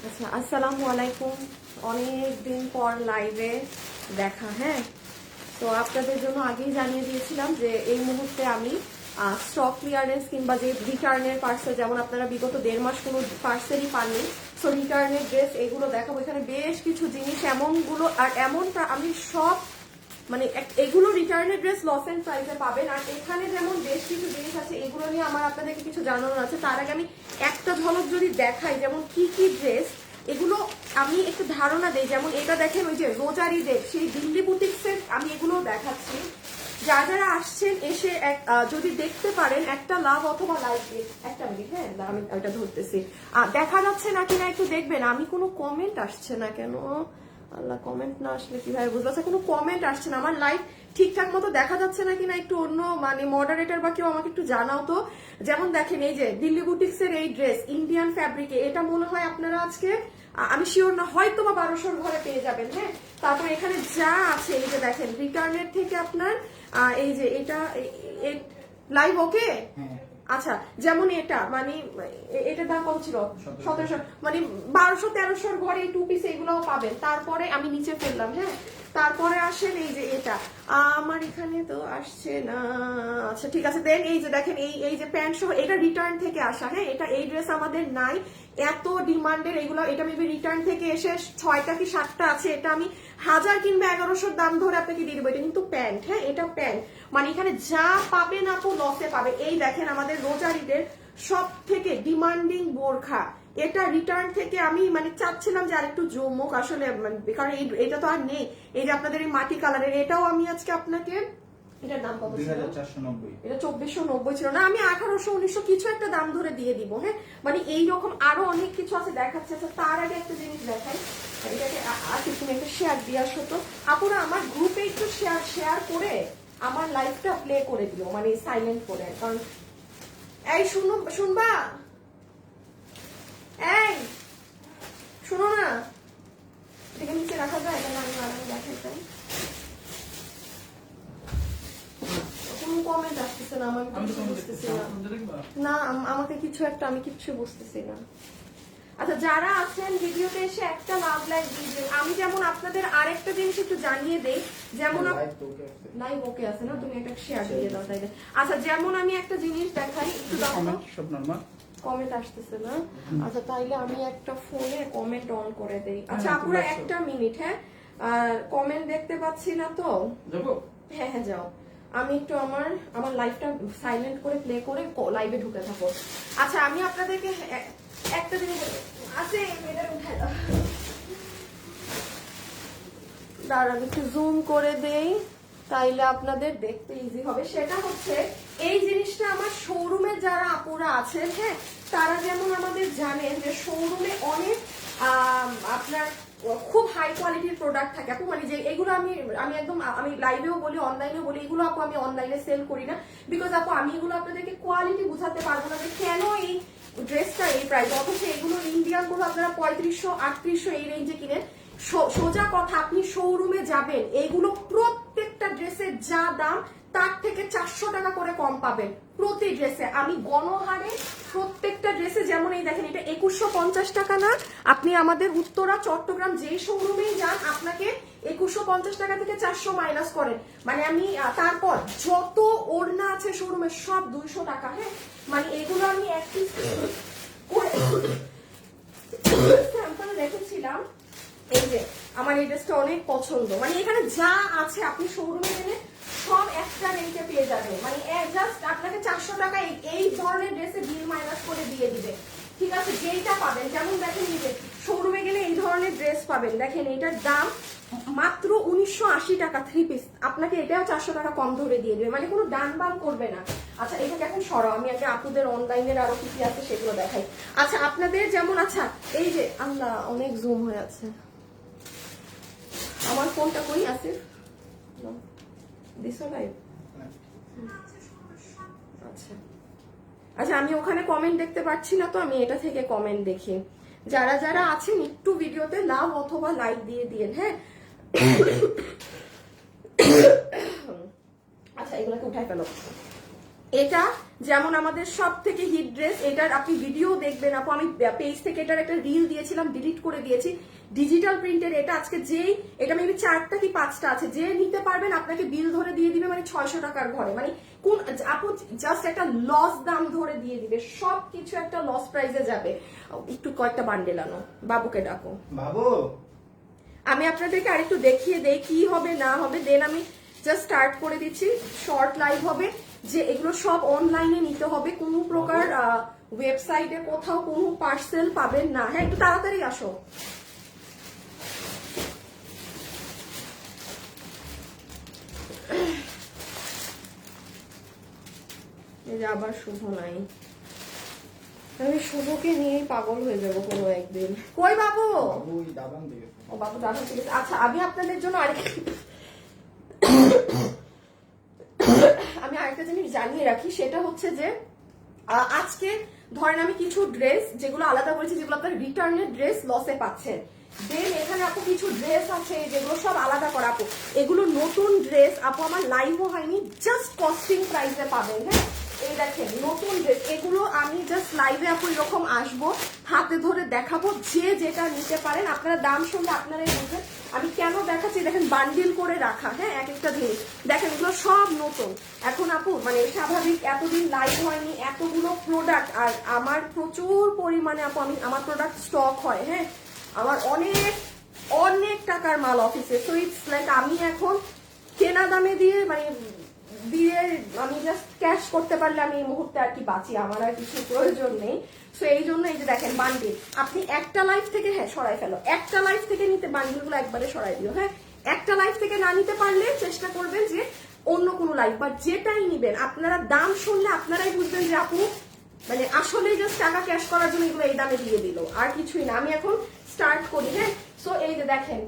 আচ্ছা, আসসালামু আলাইকুম। অনেক দিন পর লাইভে দেখা। হ্যাঁ, তো আপনাদের জন্য আগেই জানিয়ে দিয়েছিলাম যে এই মুহূর্তে আমি স্টক ক্লিয়ারেন্স কিংবা যে রিটার্নের পার্সেল, যেমন আপনারা বিগত 1.5 মাস কোনো পার্সেলই পাননি, সো রিটার্নের ড্রেস এগুলো দেখাবো। এখানে বেশ কিছু জিনিস এমনগুলো আর এমনটা আমি সব মানে এগুলো রিটার্নের ড্রেস লস এন্ড প্রাইসে পাবেন। আর এখানে যেমন বেশ কিছু জিনিস আছে, এগুলো নিয়ে আমার আপনাদেরকে কিছু জানানোর আছে। তার আগে আমি একটা ঝলক যদি দেখাই, যেমন কি কি ড্রেস, এগুলো আমি একটু ধারণা দেই। যেমন এটা দেখেন, ওই যে রোজারি ডে, সেই দিল্লি বুটিক্সের আমি এগুলো দেখাচ্ছি। যারা আসছেন এসে যদি দেখতে পারেন একটা লাভ অথবা লাইক দিয়ে একটা মিনিট। হ্যাঁ, আমি ওইটা ধরতেছি। দেখা যাচ্ছে না কিনা একটু দেখবেন। আমি কোনো কমেন্ট আসছে না কেন? আল্লাহ, কমেন্ট না আসলে কিভাবে বুঝবো? আচ্ছা, কোনো কমেন্ট আসছে না। আমার লাইভ ঠিকঠাক মতো দেখা যাচ্ছে না কিনা একটু অন্য মানে মডারেটর বা কেউ আমাকে একটু জানাও তো। যেমন দেখেন, এই যে দিল্লি বুটিক্সের এই ড্রেস ইন্ডিয়ান ফ্যাব্রিকে, এটা মনে হয় আপনারা আজকে আমি শিওর না, হয়তো বা 1200 ঘরে পেয়ে যাবেন। হ্যাঁ, তারপর এখানে যা আছে, এই যে দেখেন রিটার্নের থেকে আপনার এই যে এটা লাইভ ওকে। আচ্ছা, যেমন এটা মানে এটার দাম কত ছিল? 1700, মানে 1200-1300 ঘরে এই টু পিস এগুলোও পাবেন। তারপরে আমি নিচে ফেললাম। হ্যাঁ, তারপরে আসেন এই যে এটা আমার এখানে তো আসছে না। আচ্ছা ঠিক আছে, দেন এই যে দেখেন এই যে প্যান্ট সহ, এটা রিটার্ন থেকে আসা। হ্যাঁ, এটা এই ড্রেস আমাদের নাই, এত ডিমান্ডের এগুলো। এটা মেবি রিটার্ন থেকে এসে 6টা কি 7টা আছে। এটা আমি 1000 কিংবা 1100 দাম ধরে আপনাকে দিয়ে দেবো। এটা কিন্তু প্যান্ট। হ্যাঁ, এটা প্যান্ট, মানে এখানে যা পাবেন আপু লসে পাবে। এই দেখেন আমাদের রোজারিদের সব থেকে ডিমান্ডিং বোরখা, এটা রিটার্ন থেকে আমি মানে চাচ্ছিলাম যে আরেকটু জমুক আসলে, কারণ এটা তো আর নেই। এই যে আপনাদের এই মাটি কালারের, এটাও আমি আজকে আপনাকে, এটার দাম কত ছিল? 2490। এটা 2490 ছিল না, আমি 1800-1900 কিছু একটা দাম ধরে দিয়ে দিব। হ্যাঁ, মানে এইরকম আরো অনেক কিছু আছে দেখাচ্ছে। আচ্ছা, তার আগে একটা জিনিস দেখাই। এটাকে আজকে তুমি একটা শেয়ার দিয়ে আসো তো আপুরা, আমার গ্রুপে একটু শেয়ার করে আমার লাইভটা প্লে করে দিও, মানে সাইলেন্ট করে। কারণ এই শুনবা, এই শুনো না, এটাকে নিচে রাখা যায়? এটা আমি দেখাই চাই। কোনো কমেন্ট আসতেছে না, আমি কিছু বুঝতেছি না। না, আমাকে কিছু একটা, আমি কিছু বুঝতেছি না। আচ্ছা, যারা আছেন ভিডিওতে এসে একটা লাভ লাইক দিয়ে। আমি যেমন আপনাদের আরেকটা জিনিস একটু জানিয়ে দেই, যেমন লাইভ ওকে আছে না, তুমি একটা শেয়ার দিয়ে দাও তাইলে। আচ্ছা, যেমন আমি একটা জিনিস দেখাই, একটু দাও। কমেন্ট আসতেছে না? আচ্ছা, তাইলে আমি একটা ফোনে কমেন্ট অন করে দেই। আচ্ছা আপুরা, একটা মিনিট। হ্যাঁ, আর কমেন্ট দেখতে পাচ্ছি না তো। হ্যাঁ হ্যাঁ, যাও। আমি একটু আমার লাইভটা সাইলেন্ট করে প্লে করে লাইভে ঢুকে থাকো। আচ্ছা, আমি আপনাদেরকে একটা জিনিস আছে, এটা উঠাই দাও। দাঁড়ান, একটু জুম করে দেই, তাইলে আপনাদের দেখতে ইজি হবে। সেটা হচ্ছে এই জিনিসটা আমার শোরুমে যারা আপুরা আছেন, হ্যাঁ, তারা যেমন আমাদের জানেন যে শোরুমে অনেক আপনার খুব হাই কোয়ালিটির প্রোডাক্ট থাকে আপু। মানে যে এগুলো আমি একদম আমি লাইভেও বলি, অনলাইনেও বলি, এগুলো আপু আমি অনলাইনে সেল করি না। বিকজ আপু আমি এগুলো আপনাদেরকে কোয়ালিটি বুঝাতে পারবো না যে কেন এই ড্রেসটা এই প্রাইস, অথচ এগুলো ইন্ডিয়ান গুলো আপনারা 3500-3800 এই রেঞ্জে কিনেন। সোজা কথা, আপনি শোরুমে যাবেন, এগুলো প্রত্যেকটা ড্রেসের যা দাম তার থেকে 400 টাকা করে কম পাবেন প্রতি ড্রেসে। আমি গণহারে প্রত্যেকটা ড্রেসে, যেমন এই দেখেন এটা 2150 টাকা না, আপনি আমাদের উত্তরা চট্টগ্রাম যে শোরুমেই যান আপনাকে 2150 টাকা থেকে 400 মাইনাস করেন। মানে আমি তারপর যত ওড়না আছে শোরুমে সব 200 টাকা। হ্যাঁ, মানে এগুলো আমি এক পিস করে স্যাম্পল রেখেছিলাম। এই যে আমার এই ড্রেসটা অনেক পছন্দ, মানে এখানে যা আছে আপনি শোরুমে গেলে সব একটা রেঞ্জে পেয়ে যাবেন। মানে জাস্ট আপনাকে 400 টাকা এই ধরনের ড্রেসে বিল মাইনাস করে দিয়ে দিবে। ঠিক আছে, যেইটা পাবেন, যেমন দেখেন এই যে শোরুমে গেলে এই ধরনের ড্রেস পাবেন। দেখেন এটার দাম মাত্র 1980 টাকা 3 পিস, আপনাকে এটাও 400 টাকা কম ধরে দিয়ে দেবে, মানে কোনো ডান বাম করবে না। আচ্ছা, এটাকে এখন সরাও, আমি আগে আপুদের অনলাইনের আরো কি কি আছে সেগুলো দেখাই। আচ্ছা, আপনাদের যেমন, আচ্ছা এই যে আল্লাহ অনেক জুম হয়ে আছে, আমার ফোনটা কই আছে? আচ্ছা আচ্ছা, আমি ওখানে কমেন্ট দেখতে পাচ্ছি না, তো আমি এটা থেকে কমেন্ট দেখি। যারা যারা আছেন একটু ভিডিওতে লাভ অথবা লাইক দিয়ে দিন। হ্যাঁ, আচ্ছা, এগুলোকে উঠাই ফেলো। এটা যেমন আমাদের সব থেকে হিট ড্রেস, এটার আপনি ভিডিও দেখবেন আপু, আমি পেজ থেকে এটার একটা রিল দিয়েছিলাম, ডিলিট করে দিয়েছি। ডিজিটাল প্রিন্টের এটা আজকে যেই, এটা মেবি 4টা কি 5টা আছে, যে নিতে পারবেন আপনাকে বিল ধরে দিয়ে দিবে মানে 600 টাকার ঘরে, মানে কোন আপু জাস্ট একটা লস দাম ধরে দিয়ে দিবে, সবকিছু একটা লস প্রাইসে যাবে। একটু কয়েকটা বান্ডেল আনো, বাবুকে ডাকো। বাবু, আমি আপনাদেরকে আরেকটু দেখিয়ে দেই কি হবে না হবে, দেন আমি জাস্ট স্টার্ট করে দিচ্ছি। শর্ট লাইভ হবে, যে এগুলো সব অনলাইনে নিতে হবে, কোনো প্রকার ওয়েবসাইটে কোথাও কোনো পার্সেল পাবেন না। হ্যাঁ, একটু তাড়াতাড়ি আসো। এই যে আবার শুভ নাই, আমি শুভকে নিয়েই পাগল হয়ে যাবো কোনো একদিন। কই বাবু? ও বাবু দাদা ঠিক আছে। আচ্ছা, আমি আপনাদের জন্য আমি আরেকটা জিনিস জানিয়ে রাখি, সেটা হচ্ছে যে আজকে ধরেন আমি কিছু ড্রেস যেগুলো আলাদা করেছি, যেগুলো আপনার রিটার্নের ড্রেস লসে পাচ্ছেন, দেন এখানে আপু কিছু ড্রেস আছে যেগুলো সব আলাদা করা আপু, এগুলো নতুন ড্রেস আপু, আমার লাইভও হয়নি, জাস্ট কস্টিং প্রাইসে পাবেন। হ্যাঁ, এই দেখেন নতুন ড্রেস, এগুলো আমি জাস্ট লাইভে আপু এরকম আসবো, হাতে ধরে দেখাবো, যে যেটা নিতে পারেন আপনারা দাম শুনলে আপনারাই বুঝবেন আমি কেন দেখাচ্ছি। দেখেন বান্ডিল করে রাখা, হ্যাঁ, এক একটা জিনিস দেখেন, এগুলো সব নতুন। এখন আপু মানে স্বাভাবিক এতদিন লাইভ হয়নি, এতগুলো প্রোডাক্ট, আর আমার প্রচুর পরিমাণে আপু আমার প্রোডাক্ট স্টক হয়। হ্যাঁ, আমার অনেক অনেক টাকার মাল অফিসে, সো ইটস লাইক আমি এখন কেনা দামে দিয়ে মানে দিয়ে আমি জাস্ট ক্যাশ করতে পারলে আমি এই মুহূর্তে আর কি বাঁচি, আমার আর কিছু প্রয়োজন নেই। সো এই জন্য এই যে দেখেন বান্ডিল, আপনি একটা লাইফ থেকে, হ্যাঁ সরাই ফেলো, একটা লাইফ থেকে নিতে বান্ডিলগুলো একবারে সরাই দিও। হ্যাঁ, একটা লাইফ থেকে না নিতে পারলে চেষ্টা করবেন যে অন্য কোনো লাইফ, বা যেটাই নিবেন আপনারা দাম শুনলে আপনারাই বুঝবেন যে আপু মানে আসলে জাস্ট টাকা ক্যাশ করার জন্য এগুলো এই দামে দিয়ে দিল, আর কিছুই না। আমি এখন স্টার্ট করি। হ্যাঁ, সো এই যে দেখেন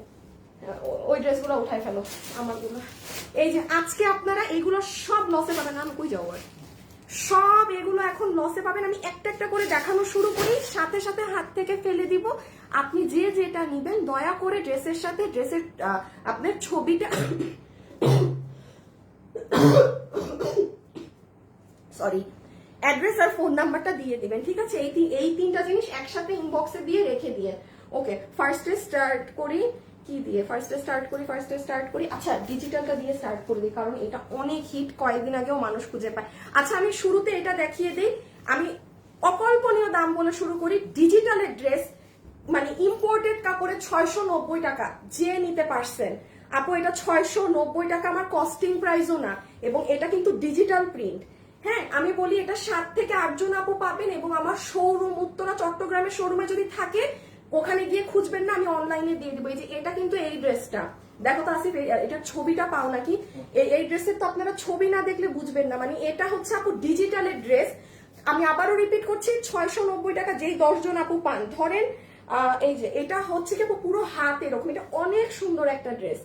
ওই ড্রেসগুলো উঠাই ফেলো আমারগুলো, এই যে আজকে আপনারা এগুলো সব লসে পাবেন। আমি কই যাও, সব এগুলো এখন লসে পাবেন। আমি একটা একটা করে দেখানো শুরু করি, সাথে সাথে হাত থেকে ফেলে দিব। আপনি যে যেটা নিবেন দয়া করে ড্রেসের সাথে ড্রেসের আপনার ছবিটা সরি অ্যাড্রেস আর ফোন নাম্বারটা দিয়ে দিবেন, ঠিক আছে? এই তিনটা জিনিস একসাথে ইনবক্সে দিয়ে রেখে দিয়ে। ওকে, ফার্স্টে স্টার্ট করি কি দিয়ে? ফার্স্টে স্টার্ট করি আচ্ছা ডিজিটালটা দিয়ে স্টার্ট করে দিই, কারণ এটা অনেক হিট, কয়েকদিন আগেও মানুষ খুঁজে পায়। আচ্ছা, আমি শুরুতে এটা দেখিয়ে দিই, আমি অকল্পনীয় দাম বলে শুরু করি। ডিজিটালের ড্রেস মানে ইম্পোর্টেড কাপড়ে 690 টাকা, যে নিতে পারছেন আপু, এটা 690 টাকা আমার কস্টিং প্রাইসও না, এবং এটা কিন্তু ডিজিটাল প্রিন্ট। হ্যাঁ, আমি বলি এটা 7 থেকে 8 জন আপু পাবেন, এবং আমার শোরুম উত্তরা চট্টগ্রামের শোরুমে যদি থাকে ওখানে গিয়ে খুঁজবেন না, আমি অনলাইনে দিয়ে দিবো। এই যে এটা কিন্তু এই ড্রেসটা দেখো তো আসিফ, এটার ছবিটা পাও নাকি? এই ড্রেসের তো আপনারা ছবি না দেখলে বুঝবেন না, মানে এটা হচ্ছে আপু ডিজিটালের ড্রেস। আমি আবারও রিপিট করছি, 690 টাকা যেই 10 জন আপু পান। ধরেন এই যে এটা হচ্ছে কি আপু পুরো হাত এরকম, এটা অনেক সুন্দর একটা ড্রেস।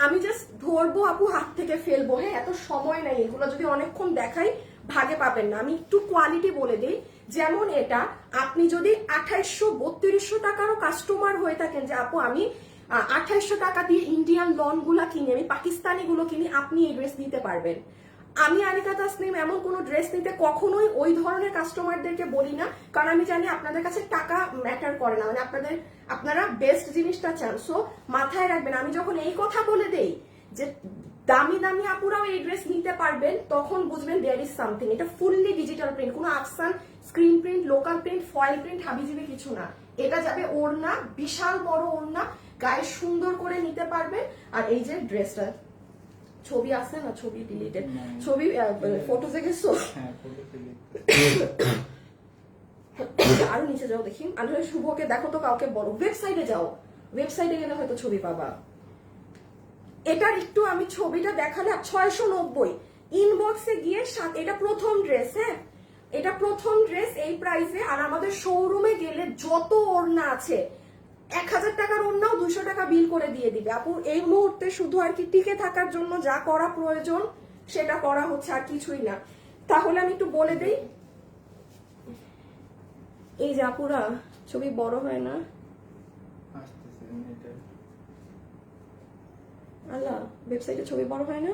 আমি জাস্ট ধরবো আপু, হাত থেকে ফেলবো। হ্যাঁ, এত সময় নাই, এগুলো যদি অনেকক্ষণ দেখাই ভাগে পাবেন না। আমি একটু কোয়ালিটি বলে দিই, যেমন এটা আপনি যদি 2800-3200 টাকারও কাস্টমার হয়ে থাকেন, যে আপু আমি 2800 টাকা দিয়ে ইন্ডিয়ান লন গুলা কিনি, আমি পাকিস্তানি গুলো কিনি, আপনি এই ড্রেস নিতে পারবেন। আমি আরিকা তাসনিম এমন কোনো ড্রেস নিতে কখনোই ওই ধরনের কাস্টমারদেরকে বলি না, কারণ আমি জানি আপনাদের কাছে টাকা ম্যাটার করে না, মানে আপনারা বেস্ট জিনিসটা চান। সো মাথায় রাখবেন, আমি যখন এই কথা বলে দেই যে দামি দামি আপুরাও এই ড্রেস নিতে পারবেন, তখন বুঝবেন দেয়ার ইজ সামথিং। এটা ফুললি ডিজিটাল প্রিন্ট, কোনো আফসান screen print, local print, foil print, হাবিজিবি কিছু না। এটা যাবে ওড়না, বিশাল বড় ওড়না, গায়ে সুন্দর করে নিতে পারবেন। আর এই যে ড্রেসটা ছবি আছে না, ছবি ডিলিটেড, ছবি ফটোতে গেছো, আরো নিচে যাও দেখি। আসলে শুভকে দেখো তো, কাউকে বলো ওয়েবসাইটে যাও, ওয়েবসাইটে গেলে হয়তো ছবি পাবা। এটার একটু আমি ছবিটা দেখালে 690 ইনবক্সে গিয়ে এটা প্রথম ড্রেস। হ্যাঁ, এটা প্রথম ড্রেস এই প্রাইসে। আর আমাদের শোরুমে গেলে যত ওড়না আছে 1000 টাকার ওড়নাও 200 টাকা বিল করে দিয়ে দিবে আপু। এই মুহূর্তে শুধু আর কি টিকে থাকার জন্য যা করা প্রয়োজন সেটা করা হচ্ছে, আর কিছুই না। তাহলে আমি একটু বলে দেই, এই যে আপুরা ছবি বড় হয় না, আল্লাহ ওয়েবসাইটে ছবি বড় হয় না।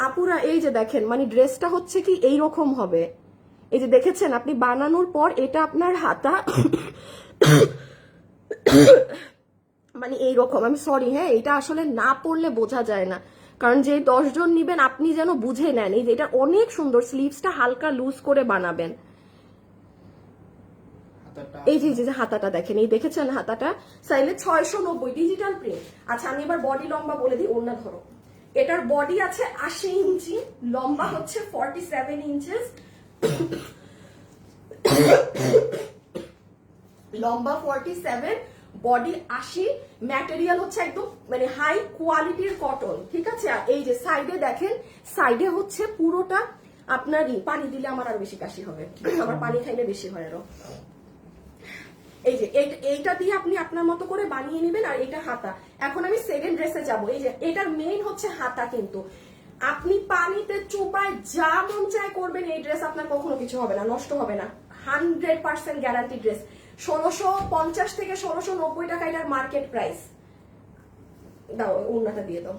আপুরা এই যে দেখেন, মানে ড্রেসটা হচ্ছে কি এইরকম হবে, এই যে দেখেছেন আপনি বানানোর পর এটা আপনার হাতা মানে এইরকম, আমি সরি হ্যাঁ, এটা আসলে না পড়লে বোঝা যায় না, কারণ যে 10 জন নিবেন আপনি যেন বুঝে নেন। এই যে এটা অনেক সুন্দর, স্লিভসটা হালকা লুজ করে বানাবেন। এই যে হাতাটা দেখেন, এই দেখেছেন হাতাটা, চাইলে 690 ডিজিটাল প্রিন্ট। আচ্ছা আমি এবার বডি লম্বা বলে দিই, ওড়না ধরো। এটার বডি আছে 80 ইঞ্চি, লম্বা হচ্ছে 47 ইঞ্চেস, লম্বা 47, বডি 80, ম্যাটেরিয়াল হচ্ছে একদম মানে হাই কোয়ালিটির কটন, ঠিক আছে। আর এই যে সাইডে দেখেন, সাইডে হচ্ছে পুরোটা আপনারই, পানি দিলে আমার আরো বেশি কাশি হবে, আমার পানি খাইলে বেশি হয় আরো। এই যে এইটা দিয়ে আপনি আপনার মতো করে বানিয়ে নেবেন। আর এটা হাতা। এখন আমি সেকেন্ড ড্রেসে যাব। এই যে এটার মেইন হচ্ছে হাতা, কিন্তু আপনি পানিতে চোপায় যা মন চায় করবেন, এই ড্রেস আপনার কখনো কিছু হবে না, নষ্ট হবে না, 100% গ্যারান্টি ড্রেস। 1650 থেকে 1690 টাকা এটার মার্কেট প্রাইস। দাও ওড়নাটা দিয়ে দাও।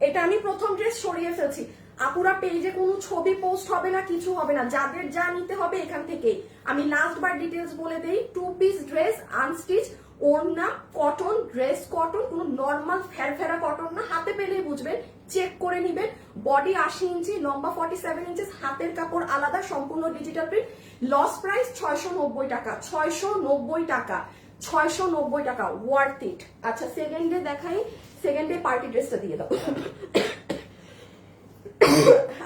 এটা আমি প্রথম ড্রেস সরিয়ে ফেলছি। আপুরা পেজে কোনো ছবি পোস্ট হবে না, কিছু হবে না, যাদের যা নিতে হবে এখান থেকেই। আমি লাস্ট বার ডিটেলস বলে দেই, 2 পিস ড্রেস, আনস্টিচ, ওড়না কটন, ড্রেস কটন, কোনো নর্মাল ফেরফেরা কটন না, হাতে পেলেই বুঝবেন, চেক করে নিবেন। বডি 80 ইঞ্চি, লম্বা 47 ইঞ্চি, হাতের কাপড় আলাদা, সম্পূর্ণ ডিজিটাল প্রিন্ট। লস প্রাইস 690 টাকা, 690 টাকা, 690 টাকা, ওয়ার্থ ইট। আচ্ছা সেকেন্ডে দেখাই, সেকেন্ডে পার্টি ড্রেসটা দিয়ে দাও।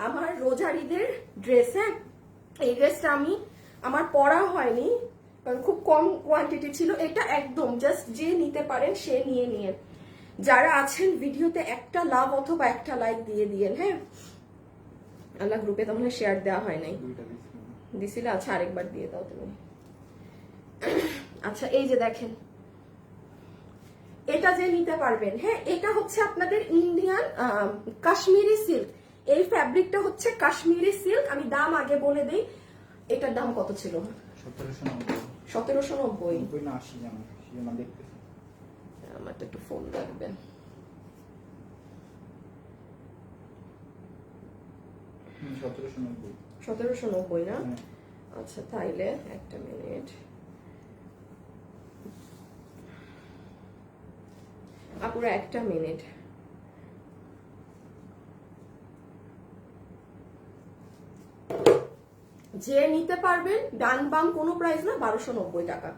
আমার রোজারিদের ড্রেস, হ্যাঁ এই ড্রেসটা আমার পরা হয়নি, খুব কম কোয়ান্টিটি ছিল। এটা একদম জাস্ট যে নিতে পারেন সে নিয়ে নিয়ে, যারা আছেন ভিডিওতে একটা লাভ অথবা একটা লাইক দিয়ে দিয়েন, হ্যাঁ। আল্লাহ গ্রুপে তো মনে শেয়ার দেওয়া হয় নাই, দিছিলে? আচ্ছা আরেকবার দিয়ে দাও তুমি। আচ্ছা এই যে দেখেন, এটা যে নিতে পারবেন, হ্যাঁ এটা হচ্ছে আপনাদের ইন্ডিয়ান কাশ্মীরি সিল্ক। এই ফ্যাব্রিকটা হচ্ছে কাশ্মীরি সিল্ক। আমি দাম আগে বলে দিই, এটার দাম কত ছিল? 1790। আমার তো একটু ফোন রাখবেন। 1790 না? আচ্ছা তাইলে একটা মিনিট, আপুরা একটা মিনিট। যে নিতে পারবেন, ডান বাম কোনো প্রাইস না, 1290 টাকা।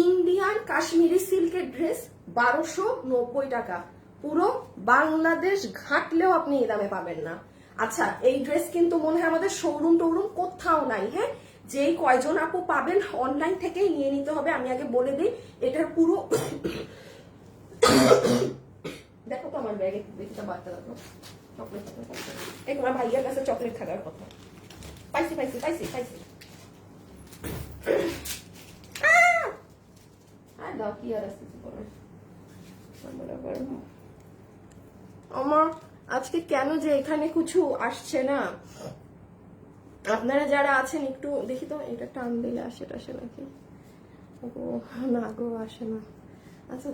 ইন্ডিয়ান কাশ্মীরি সিল্কের ড্রেস 1290 টাকা। পুরো বাংলাদেশ ঘাটলেও আপনি এই দামে পাবেন না। আচ্ছা এই ড্রেস কিন্তু মনে হয় আমাদের শোরুম টোরুম কোথাও নাই, হ্যাঁ যেই কয়জন আপু পাবেন অনলাইন থেকেই নিয়ে নিতে হবে। আমি আগে বলে দিই, এটার পুরো দেখো তো আমার ব্যাগে দেখতে বাড়তে লাগলো, চকলেট এই তোমার ভাইয়ের কাছে চকলেট থাকার কথা। পাইছি পাইছি পাইছি পাইছি। দাও কি আর আসছে আমার আজকে কেন যে এখানে কিছু আসছে না। আপনারা যারা আছেন একটু দেখি তো, এটা টান দিলে আসে টাসে নাকি? না গো আসে না। আচ্ছা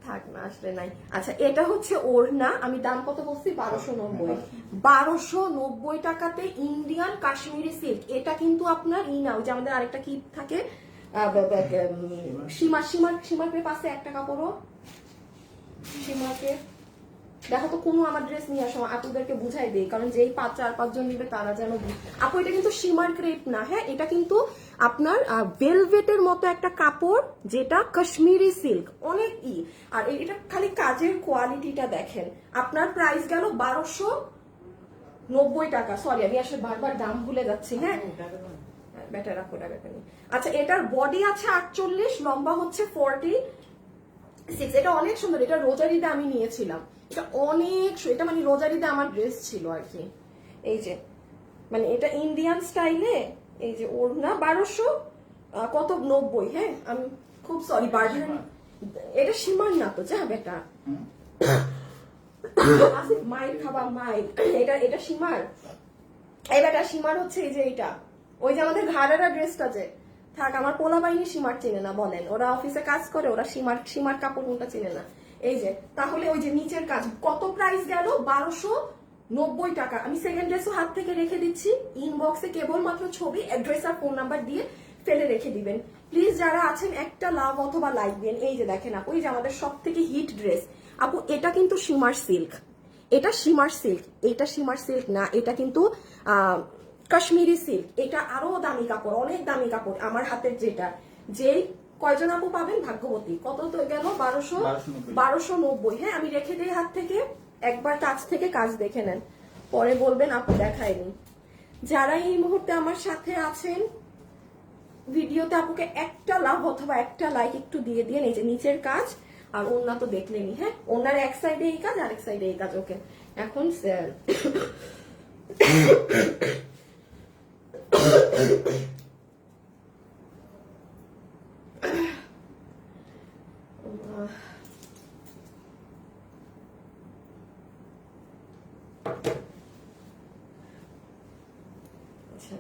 থাক না, আসলে নাই। আচ্ছা এটা হচ্ছে ওড়না, আমি দাম কত বলছি? 1290। 1290 টাকাতে ইন্ডিয়ান কাশ্মীরি সিল্ক। এটা কিন্তু আপনার না, ওই যে আমাদের আরেকটা কি থাকে, সীমার পাশে একটা কাপড়ও, সীমাকে দেখো তো কোনো আমার ড্রেস নিয়ে আসো, আপুদেরকে বুঝাই দেই, কারণ যেই 4-5 জন নিবে তারা যেন। আপু এটা কিন্তু সীমার ক্রেপ না, হ্যাঁ এটা কিন্তু আপনার ভেলভেটের মতো একটা কাপড়, যেটা কাশ্মীরি সিল্ক, অনেক আর এটা খালি কাজের কোয়ালিটিটা দেখেন। আপনার প্রাইস গেল 1290 টাকা। সরি আমি আসলে বারবার দাম ভুলে যাচ্ছি, হ্যাঁ বেটা রাখো টাকা। আচ্ছা এটার বডি আছে 48, লম্বা হচ্ছে 46। এটা অনেক সুন্দর, এটা রোজারিতে আমি নিয়েছিলাম, এটা অনেক, এটা মানে রোজারিতে আমার ড্রেস ছিল আর কি। এই যে মানে এটা ইন্ডিয়ান স্টাইলে, এই যে ওড়না 1200 কত 90, হ্যাঁ আমি খুব সরি বারবার। এটা সীমার না তো যা বেটা, আসিফ মাইর খাবা মাইর, এটা সীমার। এই বেটা সীমার হচ্ছে এই যে এটা, ওই যে আমাদের ঘাড়েরা ড্রেসটা যে থাক, আমার পোলা বাহিনী সীমার চিনে না, বলেন ওরা অফিসে কাজ করে, ওরা সীমার কাপড় কোনটা চিনে না। এই যে তাহলে ওই যে নিচের কাজ কত প্রাইস গেল? 90 টাকা। আমি সেকেন্ড ড্রেসও হাত থেকে রেখে দিচ্ছি, ইনবক্সে কেবলমাত্র ছবি, অ্যাড্রেস আর ফোন নাম্বার দিয়ে ফেলে রেখে দিবেন। প্লিজ যারা আছেন একটা লাভ অথবা লাইক দেন। এই যে দেখেন আপু, এই যে আমাদের সব থেকে হিট ড্রেস আপু, এটা কিন্তু শিমার সিল্ক, এটা শিমার সিল্ক, এটা শিমার সিল্ক না, এটা কিন্তু কাশ্মীরি সিল্ক। এটা আরো দামি কাপড়, অনেক দামি কাপড়। আমার হাতের যেটা, যেই কয়জন আপু পাবেন ভাগ্যবতী। কত তো গেল? 1290। হ্যাঁ, আমি রেখে দিই হাত থেকে, একবার কাছ থেকে কাজ দেখে নেন, পরে বলবেন আপু দেখায়নি। যারা এই মুহূর্তে আমার সাথে আছেন ভিডিওতে, আপুকে একটা লাভ অথবা একটা লাইক একটু দিয়ে দিয়ে। এই যে নিচের কাজ, আর ওন্না তো দেখলেনি। হ্যাঁ, ওনার এক সাইডে এই কাজ, আরেক সাইডে এই কাজ। ওকে, এখন আচ্ছা,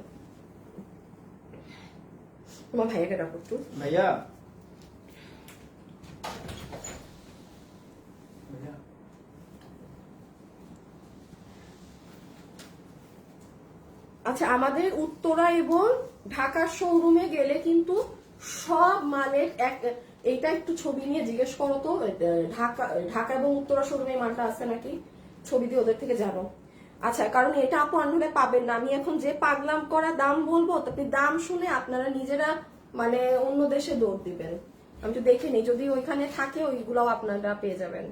তোমার ভাইয়াকে ডাকো একটু। ভাইয়া, আচ্ছা, আমাদের উত্তরা এবং ঢাকার শোরুমে গেলে কিন্তু সব মালের এইটা একটু ছবি নিয়ে জিজ্ঞেস করো তো, ঢাকা এবং উত্তরা শোরুমে মালটা আছে নাকি, ছবি দিয়ে ওদের থেকে জানো। আচ্ছা, কারণ এটা আপু আনলে পাবেন না। আমি এখন যে পাগলাম করা দাম বলবো, আপনি দাম শুনে আপনারা নিজেরা মানে অন্য দেশে দৌড় দিবেন। আমি তো দেখে নিই, যদি ওইখানে থাকে ওইগুলাও আপনারা পেয়ে যাবেন।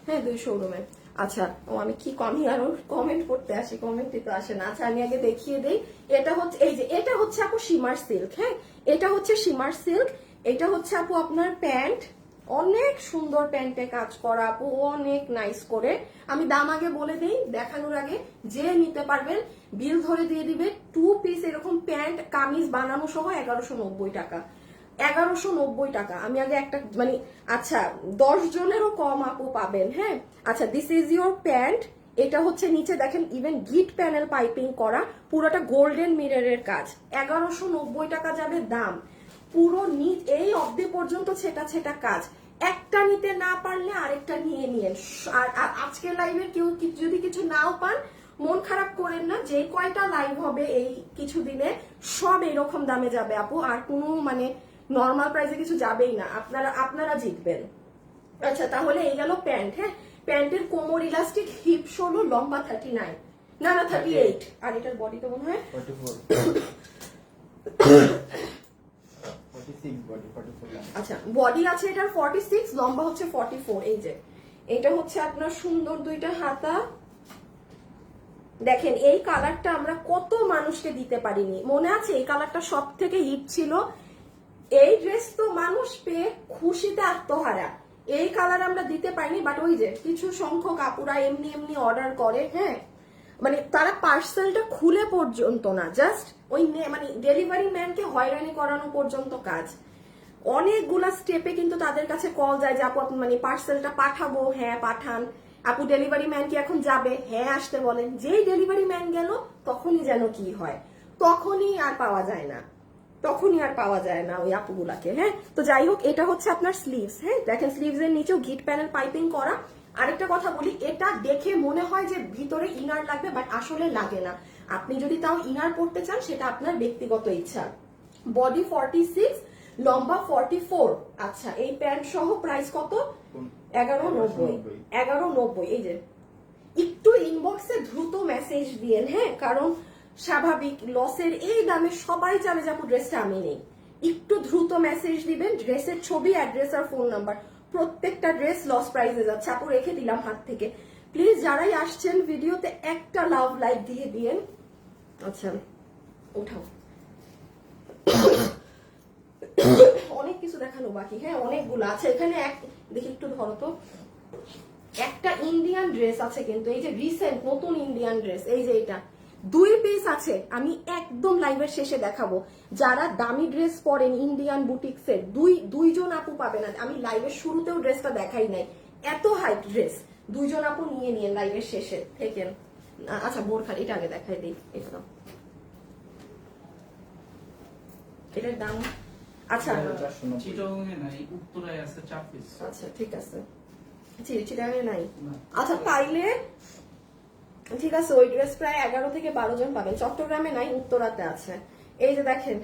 হ্যাঁ, 2 শোরুমে। আচ্ছা, ও আমি কি আমি আরো কমেন্ট করতে আসি, কমেন্টই তো আসে না। আচ্ছা, আমি আগে দেখিয়ে দেই। এটা হচ্ছে, এই যে এটা হচ্ছে আপু শিমার সিল্ক। হ্যাঁ, এটা হচ্ছে শিমার সিল্ক। এটা হচ্ছে আপু আপনার প্যান্ট, অনেক সুন্দর প্যান্টে কাজ করা আপু, অনেক নাইস করে। আমি দাম আগে বলে দেই দেখানোর আগে, যে নিতে পারবেন বিল ধরে দিয়ে দিবে। 2 পিস এরকম প্যান্ট কামিজ বানানো সহ 1190 টাকা। 1190 টাকা। আমি আগে একটা মানে, আচ্ছা 10 জনেরও কম আপু পাবেন। হ্যাঁ, আচ্ছা, দিস ইজ ইউর প্যান্ট। এটা হচ্ছে নিচে দেখেন ইভেন গিট প্যানেল পাইপিং করা, পুরোটা গোল্ডেন মিররের কাজ। 1190 টাকা যাবে দাম। পুরো নিচ এই অবধি পর্যন্ত ছেটা ছেটা কাজ। একটা নিতে না পারলে আরেকটা নিয়ে নিন। আর আজকের লাইভে কেউ যদি কিছু নাও পান, মন খারাপ করেন না। যে কয়টা লাইভ হবে এই কিছুদিনে সব এরকম দামে যাবে আপু, আর কোনো মানে নর্মাল প্রাইসে কিছু যাবেই না। আপনারা জিতবেন। আচ্ছা, তাহলে এই গেল প্যান্ট। হ্যাঁ, প্যান্টের কোমর ইলাস্টিক, হিপ 16, লম্বা 39, না 38, আর এটার বডি তো মনে হয় 44। আচ্ছা, বডি আছে এটার 46, লম্বা হচ্ছে 44। এই যে এটা হচ্ছে আপনার সুন্দর 2টা হাতা। দেখেন এই কালারটা আমরা কত মানুষকে দিতে পারিনি, মনে আছে? এই কালারটা সব থেকে হিট ছিল। এই ড্রেস তো মানুষ পেয়ে খুশিতে আত্মহারা। এই কালার আমরা দিতে পারিনি, বাট ওই যে কিছু সংখ্যক আপুরা এমনি এমনি অর্ডার করে। হ্যাঁ, মানে তারা পার্সেলটা খুলে পর্যন্ত না, জাস্ট ওই মানে ডেলিভারি ম্যানকে হয়রানি করানো পর্যন্ত কাজ। অনেকগুলা স্টেপে কিন্তু তাদের কাছে কল যায় যে আপু মানে পার্সেলটা পাঠাবো। হ্যাঁ, পাঠান। আপু ডেলিভারি ম্যান কি এখন যাবে? হ্যাঁ, আসতে বলেন। যেই ডেলিভারি ম্যান গেল তখনই যেন কি হয়, তখনই আর পাওয়া যায় না, তখনই আর পাওয়া যায় না ওই আপুগুলাকে। হ্যাঁ, তো যাই হোক, এটা হচ্ছে আপনার স্লিভস। হ্যাঁ, দেখেন স্লিভস এর নিচেও গিট প্যানেল পাইপিং করা। আরেকটা কথা বলি, এটা দেখে মনে হয় যে ভিতরে ইনার লাগবে, বাট আসলে লাগে না। আপনি যদি তাও ইনার পড়তে চান সেটা আপনার ব্যক্তিগত ইচ্ছা। বডি 46, লম্বা 44। আচ্ছা, এই প্যান্ট সহ প্রাইস কত? 1190। 1190। এই যে একটু ইনবক্সে দ্রুত মেসেজ দিয়েন। হ্যাঁ, কারণ স্বাভাবিক লসের এই দামে সবাই চাবে যে আপু ড্রেসটা আমি নেই। একটু দ্রুত মেসেজ দিবেন, ড্রেসের ছবি, অ্যাড্রেস আর ফোন নাম্বার। প্রত্যেকটা ড্রেস লস প্রাইসে যাচ্ছে আপু, রেখে দিলাম হাত থেকে। প্লিজ যারাই আসছেন ভিডিওতে একটা লাভ লাইক দিয়ে দিয়েন। আচ্ছা, উঠাও। অনেক কিছু দেখানো বাকি। হ্যাঁ, অনেকগুলো আছে এখানে। দেখি একটু ধরো তো, একটা ইন্ডিয়ান ড্রেস আছে কিন্তু, এই যে রিসেন্ট নতুন ইন্ডিয়ান ড্রেস। এই যে এটা 2 পিস আছে, আমি একদম লাইভের শেষে দেখাবো। যারা দামি ড্রেস পরেন ইন্ডিয়ান বুটিক্সের, দুইজন আপু পাবে না। আমি লাইভের শুরুতেও ড্রেসটা দেখাই নাই, এত হাইট ড্রেস। 2 জন আপু নিয়ে নিয়ে লাইভের শেষে থেকে। আচ্ছা, বোরখা এটা আগে দেখাই দিই। এটা দাও, এটার দাম আচ্ছা চিটাগাংয়ে নাই, উত্তরায় আছে 4 পিস। আচ্ছা, ঠিক আছে, চিটাগাংয়ে নাই। আচ্ছা, পাইলে ঠিক আছে, ওই ড্রেস প্রায় 11 থেকে 12 জন পাবেন। চট্টগ্রামে নাই, উত্তরাতে আছে। এই যে দেখেন,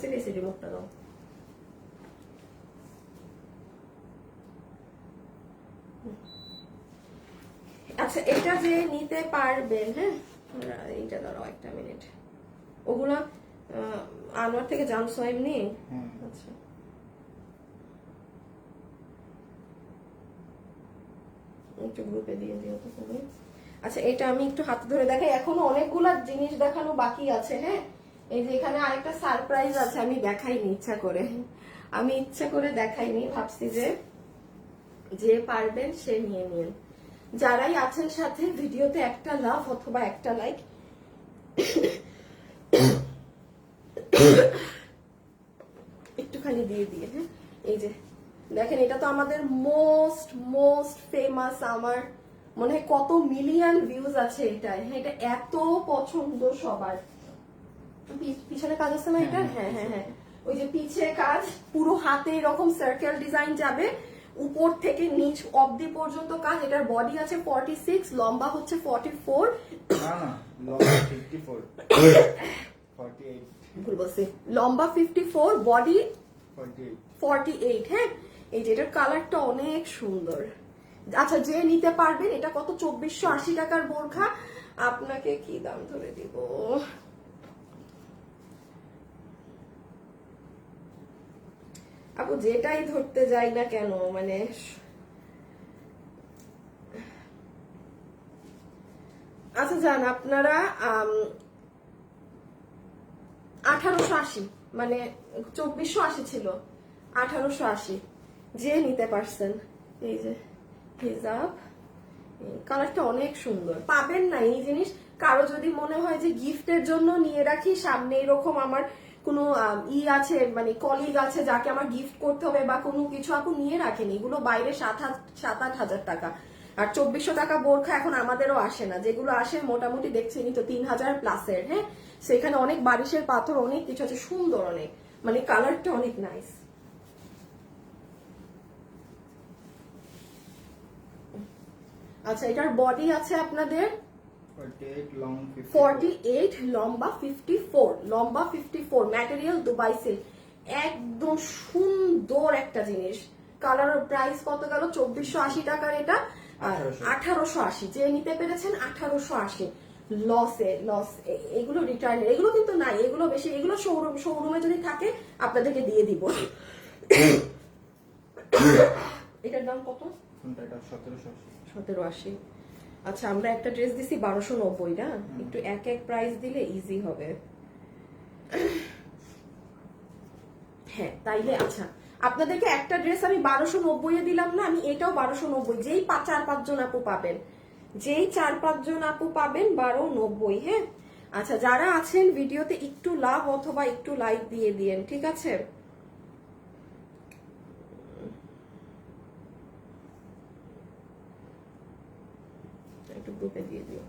সিরিয়াসলি রিমোটটা দাও। আচ্ছা, এটা যে নিতে পারবেন, হ্যাঁ এইটা দাঁড়াও একটা মিনিট, ওগুলা আনোয়ার থেকে জানছো এমনি? আচ্ছা, একটু গ্রুপে দিয়ে দিও তো তুমি। আচ্ছা, এটা আমি একটু হাতে ধরে দেখাই, এখনো অনেকগুলা জিনিস দেখানো বাকি আছে। হ্যাঁ, এই যে এখানে আরেকটা সারপ্রাইজ আছে, আমি দেখাইনি ইচ্ছা করে, আমি ইচ্ছা করে দেখাইনি, ভাবছি যে পারবেন সে নিয়ে নিন। যারাই আছেন সাথে, ভিডিওতে একটা লাভ অথবা একটা লাইক একটুখানি দিয়ে দিয়ে। হ্যাঁ, এই যে দেখেন, এটা তো আমাদের মোস্ট ফেমাস, আমার মনে হয় কত মিলিয়ন ভিউজ আছে এটাই। হ্যাঁ, এটা এত পছন্দ সবার। পিছনে কাজ আছে না এটা? হ্যাঁ হ্যাঁ হ্যাঁ, ওই যে পিছে কাজ, পুরো হাতে এরকম সার্কেল ডিজাইন যাবে, উপর থেকে নিচ অবধি পর্যন্ত কাজ। এটার বডি আছে 46, লম্বা হচ্ছে 44। না না, লম্বা 54 48 ভুল বলছি, লম্বা 54, বডি 48 48। হ্যাঁ, এই যে এটার কালারটা অনেক সুন্দর। আচ্ছা, যে নিতে পারবেন, এটা কত? 2480 টাকার বোরখা। আপনাকে কি দাম ধরে দিব? আপু যেটাই ধরতে যাই না কেন, মানে আচ্ছা যান আপনারা 1880, মানে 2480 ছিল, 1880 যে নিতে পারছেন। এই যে হিজাব, কালারটা অনেক সুন্দর। পাবেন না এই জিনিস। কারো যদি মনে হয় যে গিফটের জন্য নিয়ে রাখি, সামনে এরকম আমার কোনো আছে, মানে কলিগ আছে যাকে আমার গিফট করতে হবে বা কোনো কিছু, আপু নিয়ে রাখেন। এগুলো বাইরে 7-8 হাজার টাকা, আর 2400 টাকা বোরখা এখন আমাদেরও আসে না। যেগুলো আসে মোটামুটি দেখছেনই তো 3000 প্লাসের। হ্যাঁ, সেখানে অনেক বারিশের পাথর, অনেক কিছু আছে, সুন্দর অনেক, মানে কালারটা অনেক নাইস। আচ্ছা, এটার বডি আছে আপনাদের 48, লং 48, লম্বা 54, লম্বা 54, ম্যাটেরিয়াল দুবাই সিল্ক, একদম সুন্দর একটা জিনিস। কালার প্রাইস কত গেল? 2480 টাকার এটা 1880। যে নিতে পেরেছেন 1880। লস, এগুলো রিটার্ন, এগুলো কিন্তু নাই, এগুলো বেশি, এগুলো শোরুমে যদি থাকে আপনাদেরকে দিয়ে দিব। এটার দাম কত? কোনটা? এটা 1780। 1780। আচ্ছা, আমরা একটা ড্রেস দিছি 1290 না, একটু এক প্রাইস দিলে ইজি হবে। হ্যাঁ, তাইলে আচ্ছা, আপনাদেরকে একটা ড্রেস আমি 1290 এ দিলাম না, আমি এটাও 1290, যেই 4-5 জন আপু পাবেন, যেই 4-5 জন আপু পাবেন 1290। হ্যাঁ, আচ্ছা, যারা আছেন ভিডিওতে একটু লাভ অথবা একটু লাইক দিয়ে দিয়েন, ঠিক আছে? একটু গ্রুপে দিয়ে দিও।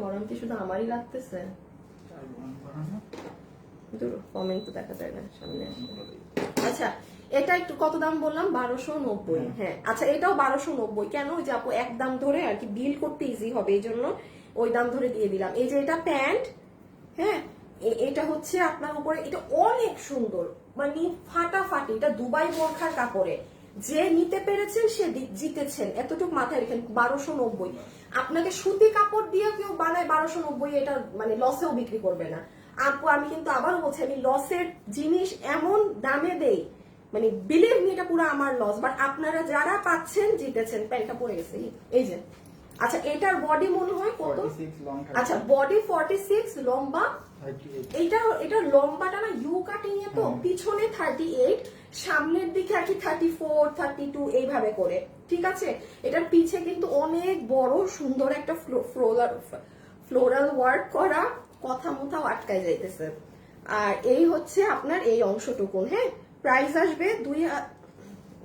গরম কি শুধু আমারই লাগতেছে? কমেন্ট তো দেখা যায় না সামনে। আচ্ছা, এটা একটু কত দাম বললাম? 1290। হ্যাঁ, আচ্ছা, এটাও 1290। কেন? ওই যে আপু এক দাম ধরে আর কি বিল করতে ইজি হবে, এই জন্য ওই দাম ধরে দিয়ে দিলাম। এই যে এটা প্যান্ট, হ্যাঁ, এটা হচ্ছে আপনার উপরে, এটা অনেক সুন্দর, মানে ফাটাফাটি। এটা দুবাই বোরখার কাপড়ে, যে নিতে পেরেছেন সে জিতেছেন, এতটুকু মাথায় রেখেন। 1290। আপনাকে সুতি কাপড় দিয়ে কেউ বানায় 1290, এটা মানে লসেও বিক্রি করবে না আপু। আমি কিন্তু আবারও বলছি, আমি লসের জিনিস এমন দামে দেই, মানে বিলিভ মি, এটা পুরো আমার লস, বাট আপনারা যারা পাচ্ছেন জিতেছেন। প্যান্টটা পরে গেছে, এই যে। আচ্ছা, এটার বডি মনে হয় কত? 46, লং 30। আচ্ছা, বডি 46, লম্বা 38। এটা লম্বাটা না ইউ কাটিং এ, তো পিছনে 38, সামনের দিকে আর কি 34, 32 এইভাবে করে, ঠিক আছে? এটার পিছে কিন্তু অনেক বড় সুন্দর একটা ফ্লোরাল ওয়ার্ক করা, কথা মোথাও আটকায় যাইতেছে। আর এই হচ্ছে আপনার এই অংশটুকুন। হ্যাঁ, প্রাইস আসবে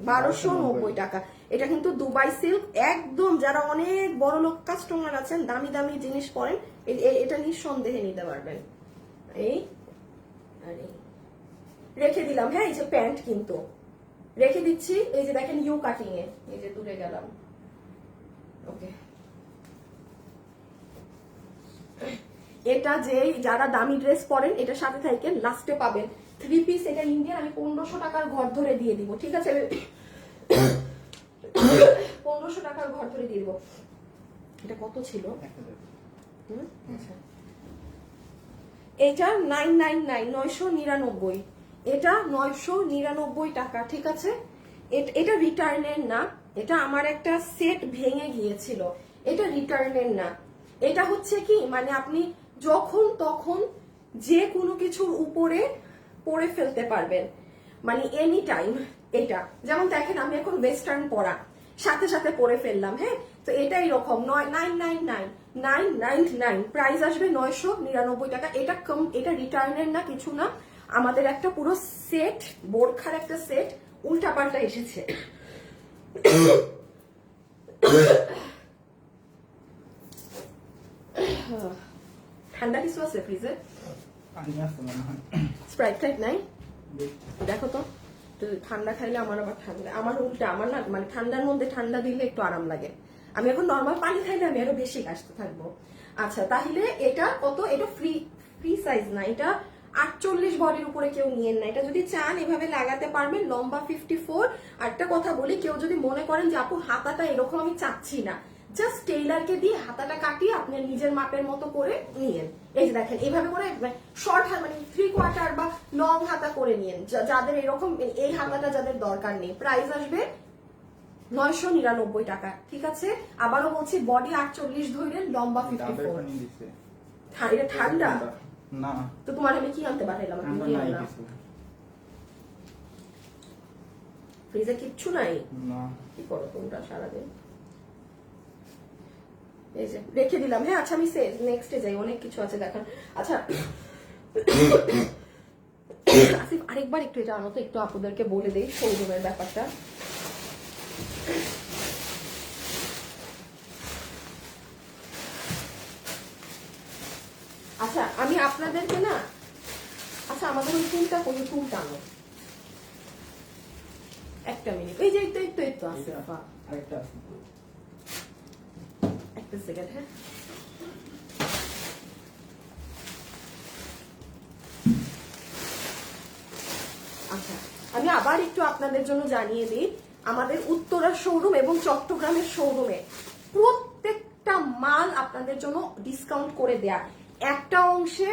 1290 টাকা। এটা কিন্তু দুবাই সিল্ক, একদম যারা অনেক বড় লোক কাস্টমার আছেন, দামি দামি জিনিস পরেন, এটা নিঃসন্দেহে নিতে পারবেন। এই রেখে দিলাম। হ্যাঁ, এই যে প্যান্ট কিন্তু রেখে দিচ্ছি, এই যে দেখেন ইউ কাটিং এ, এই যে দূরে গেলাম। ওকে। এটা যে যারা দামি ড্রেস পরেন এটা সাথে থেকে লাস্টে পাবেন 3 পিস। এটা ইন্ডিয়ান, আমি 1500 টাকার ঘর ধরে দিয়ে দিব, ঠিক আছে? 1500 টাকার ঘর ধরে দিয়ে দিব। এটা কত ছিল? 1000 আচ্ছা, এটা 999 999, এটা 999 টাকা, ঠিক আছে? এটা রিটার্নের না, এটা আমার একটা সেট ভেঙে গিয়েছিল, এটা রিটার্নের না। এটা হচ্ছে কি মানে আপনি যখন তখন যে কোনো কিছুর উপরে পরে ফেলতে পারবেন, মানে এনি টাইম। এটা যেমন দেখেন আমি এখন ওয়েস্টার্ন পরা, সাথে সাথে পরে ফেললাম, হ্যাঁ? তো এটা এরকম 999 প্রাইস আসবে 999 টাকা। এটা রিটার্নের না, কিছু না, আমাদের একটা পুরো সেট, বোরখার একটা সেট উল্টাপাল্টা এসেছে। ঠান্ডা কিছু আছে ফ্রিজে? পানি আছে মনে হয়। স্প্রাইট টাইপ নাই? দেখি। দেখো তো, তো ঠান্ডা খাইলে আমার আবার ঠান্ডা, আমার উল্টা, আমার না মানে ঠান্ডার মধ্যে ঠান্ডা দিলে একটু আরাম লাগে। আমি এখন নর্মাল পানি খাইলে আমি আরো বেশি কাশতে থাকবো। আচ্ছা, তাহলে এটা কত? এটা ফ্রি সাইজ না, এটা 48 বডির উপরে কেউ নিয়েন না। এটা যদি চান এভাবে লাগাতে পারবেন, লম্বা 54। আরেকটা কথা বলি, কেউ যদি মনে করেন যে আপু হাতাটা এরকম আমি চাচ্ছি না, জাস্ট টেইলারকে দিয়ে হাতাটা কাটিয়ে আপনি নিজের মাপের মতো করে নিয়েন। এই যে দেখেন এইভাবে করে শর্ট হাত মানে 3/4 বা লং হাতা করে নিয়েন, যাদের এরকম এই হাতাটা যাদের দরকার নেই। প্রাইস আসবে 999 টাকা, ঠিক আছে? আবারও বলছি, বডি 48 ধরেন, লম্বা ডাবের 54। পানি দিছে। এটা ঠান্ডা না, তো তোমার আমি কি আনতে পাঠাইলাম? আমি ঠান্ডা কি নাই আনলাম? কিছু। ফ্রিজে কিচ্ছু নাই? না, কি করো তোমরা সারাদিন? এই যে রেখে দিলাম, হ্যাঁ? আচ্ছা, আমি নেক্সটে যাই, অনেক কিছু আছে দেখার। আচ্ছা আসিফ, আরেকবার একটু এটা আনো তো, একটু আপুদেরকে বলে দেই শোরুমের ব্যাপারটা। আচ্ছা, আমি আপনাদেরকে না, আচ্ছা আমাদের ওই টুলটা কোন টুলটা আনো, একটা মিনিট। এই যে এই তো আছে, এটা আরেকটা আছে। একটা সেকেন্ড, হ্যাঁ? আচ্ছা, আমি আবার একটু আপনাদের জন্য জানিয়ে দিই, আমাদের উত্তরার শোরুম এবং চট্টগ্রামের শোরুমে প্রত্যেকটা মাল আপনাদের জন্য ডিসকাউন্ট করে দেয়া। একটা অংশে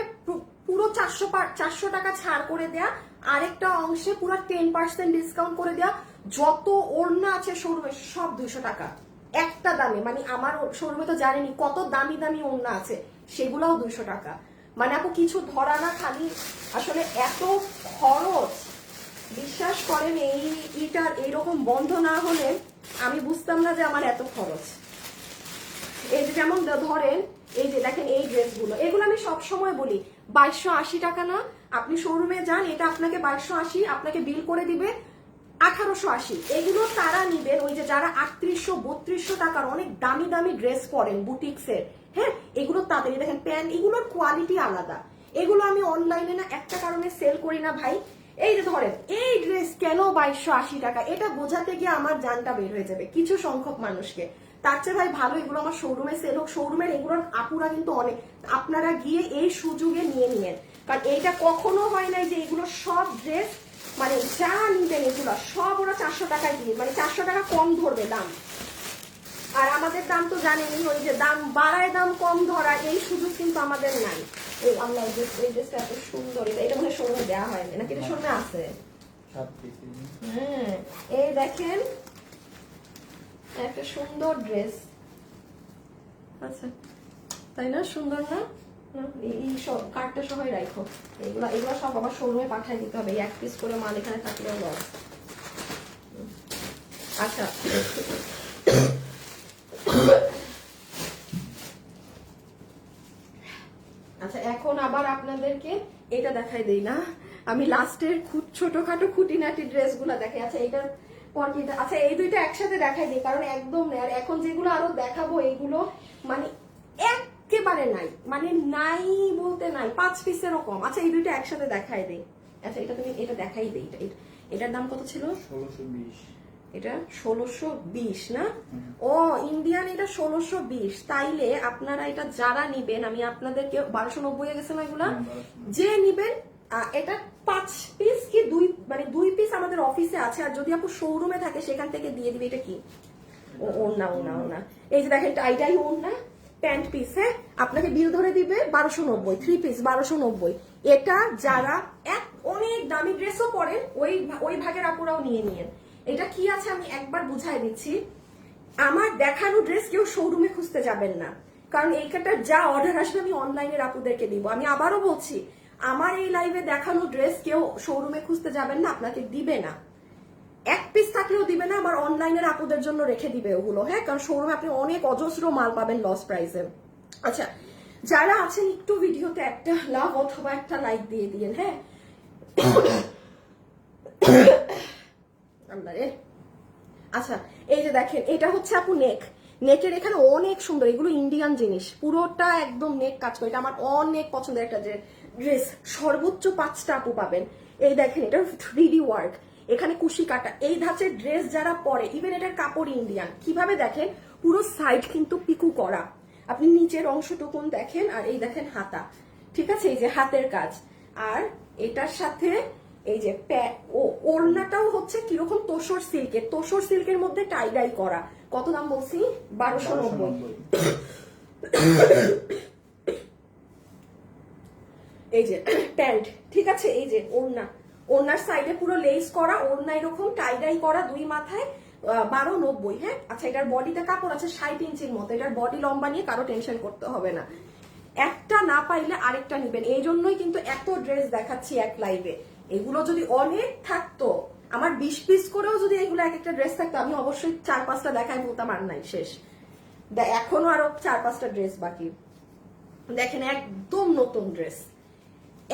পুরো 400 টাকা ছাড় করে দেয়া, আরেকটা অংশে পুরো 10% ডিসকাউন্ট করে দেয়া। যত ওড়না আছে শোরুমে সব 200 টাকা একটা দামে। মানে আমার শোরুমে তো জানেনি কত দামি দামি ওড়না আছে, সেগুলোও 200 টাকা। মানে আপু কিছু ধরা না, খালি আসলে এত খরচ, বিশ্বাস করেন এইটার এইরকম বন্ধ না হলে আমি বুঝতাম না যে আমার এত খরচ। এই যে যেমন ধরেন, এই যে দেখেন এই ড্রেসগুলো, এগুলো আমি সব সময় বলি 2280 টাকা না, আপনি শোরুমে যান, এটা আপনাকে 2280, আপনাকে বিল করে দিবে 1880। এগুলো তারা নিবেন ওই যে যারা 3800-3200 টাকার অনেক দামি দামি ড্রেস পরেন বুটিক্সের, হ্যাঁ? এগুলো তাদের দেখেন প্যান্ট, এগুলোর কোয়ালিটি আলাদা। এগুলো আমি অনলাইনে না একটা কারণে সেল করি না ভাই, এই যে ধরেন এই ড্রেস কেন 2280 টাকা, এটা বোঝাতে গিয়ে আমার জানটা বের হয়ে যাবে কিছু সংখ্যক মানুষকে। তার চেয়ে ভাই ভালো এগুলো আমার শোরুমে সেল হোক। শোরুমের এগুলোর আপুরা কিন্তু অনেক, আপনারা গিয়ে এই সুযোগে নিয়ে নিয়েন, কারণ এইটা কখনো হয় নাই যে এগুলো সব ড্রেস মানে যা নিবেন এগুলো সব ওরা 400 টাকায় দিয়ে, মানে 400 টাকা কম ধরবে দাম। আর আমাদের দাম তো জানেনই, ওই যে দাম বাড়ায় দাম কম ধরা, এই সুযোগ কিন্তু আমাদের নাই। এই আমরা এই ড্রেসটা এত সুন্দর, এটা মনে হয় শোরুমে দেওয়া হয়নি নাকি? এটা শোরুমে আছে, 7 পিস। হ্যাঁ। এই দেখেন একটা সুন্দর ড্রেস, আচ্ছা তাই না? সুন্দর না? এই সব কার্ডটা সবাই রাখো, এগুলো সব আবার শোরুমে পাঠিয়ে দিতে হবে, এক পিস করে মাল এখানে থাকলেও লস। আচ্ছা আচ্ছা, এখন আবার আপনাদেরকে এটা দেখাই দেই না, আমি লাস্টের ছোটখাটো খুঁটিনাটি ড্রেসগুলো দেখাই। আচ্ছা এটার পর কি, আচ্ছা এই দুইটা একসাথে দেখাই দিই, কারণ একদম নেই। আর এখন যেগুলো আরো দেখাবো এগুলো মানে একেবারে নাই, মানে নাই বলতে নাই, 5 পিসেরও কম। আচ্ছা এই দুইটা একসাথে দেখাই দেই। আচ্ছা এটা তুমি এটা দেখাই দেই, এটার দাম কত ছিল? 1620। এটা 1620 না? ও ইন্ডিয়ান, এটা 1620। তাইলে আপনারা এটা যারা নিবেন, আমি আপনাদেরকে 1290 গেছে না এগুলা, যে নিবেন এটা 5 পিস কি 2 পিস আমাদের অফিসে আছে। আর যদি আপু শোরুমে থাকে সেখান থেকে দিয়ে দিবে। এটা কি ওড়না, এই যে দেখেন টাইটাই ওড়না, প্যান্ট পিস। হ্যাঁ, আপনাকে বিল ধরে দিবে 1290, 3 পিস 1290। এটা যারা অনেক দামি ড্রেসও পরেন ওই ভাগের আপুরাও নিয়ে এটা কি আছে আমি একবার বুঝাই দিচ্ছি। আমার দেখানো ড্রেস কেউ শোরুমে খুঁজতে যাবেন না, কারণ এইটার যা অর্ডার আসবে আমি অনলাইনের আপুদেরকে দিব। আমি আবারও বলছি, আমার এই লাইভে দেখানো ড্রেস কেউ শোরুমে খুঁজতে যাবেন না, আপনাকে দিবে না। 1 পিস থাকলেও দিবে না, আবার অনলাইনের আপুদের জন্য রেখে দিবে ওগুলো। হ্যাঁ, কারণ শোরুমে আপনি অনেক অজস্র মাল পাবেন লস প্রাইসে। আচ্ছা, যারা আছেন একটু ভিডিওতে একটা লাভ অথবা একটা লাইক দিয়ে দিয়েন। হ্যাঁ, আচ্ছা এই যে দেখেন, এটা হচ্ছে আপু নেকের এখানে অনেক সুন্দর, এগুলো ইন্ডিয়ান জিনিস, পুরোটা একদম নেক কাজ করে। এটা আমার অনেক পছন্দের একটা ড্রেস। সর্বোচ্চ 5টা আপু পাবেন। এই দেখেন, এটা 3D ওয়ার্ক, এখানে কুশি কাটা। এই ধাঁচের ড্রেস যারা পরে, ইভেন এটার কাপড় ইন্ডিয়ান। কিভাবে দেখেন, পুরো সাইড কিন্তু পিকু করা, আপনি নিচের অংশটুকুন দেখেন। আর এই দেখেন হাতা, ঠিক আছে, এই যে হাতের কাজ। আর এটার সাথে এই যে ওড়নাটাও হচ্ছে কিরকম তোসর সিল্কের মধ্যে টাই ডাই করা। কত দাম বলছি? 1290। এই যে প্যান্ট, ঠিক আছে, এই যে ওড়নার সাইডে পুরো লেস করা, ওড়না এরকম টাই ডাই করা 2 মাথায়, 1290। হ্যাঁ, আচ্ছা, এটার বডিতে কাপড় আছে 60 ইঞ্চির মতো। এটার বডি লম্বা নিয়ে কারো টেনশন করতে হবে না। একটা না পাইলে আরেকটা নিবেন। এই জন্যই কিন্তু এত ড্রেস দেখাচ্ছি এক লাইভে। এগুলো যদি অনেক থাকতো, আমার 20 পিস করেও যদি এগুলো এক একটা ড্রেস থাকতো, আমি অবশ্যই 4-5টা দেখাই বলতাম আর নাই শেষ। এখনো আরো 4-5টা ড্রেস বাকি। দেখেন, একদম নতুন ড্রেস,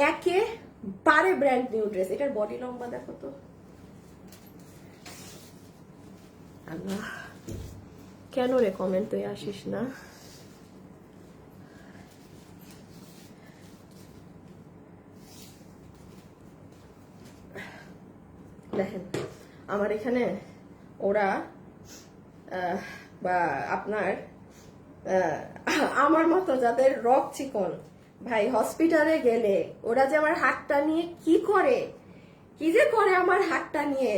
একেবারে ব্র্যান্ড নিউ ড্রেস। এটার বডি লম্বা দেখো তো, আল্লাহ কেন রে কমেন্ট তুই আসিস না? দেখেন, আমার এখানে ওরা বা আপনার আমার মতো যাদের রক চিকন ভাই, হসপিটালে গেলে ওরা যে আমার হাতটা নিয়ে কি যে করে আমার হাতটা নিয়ে,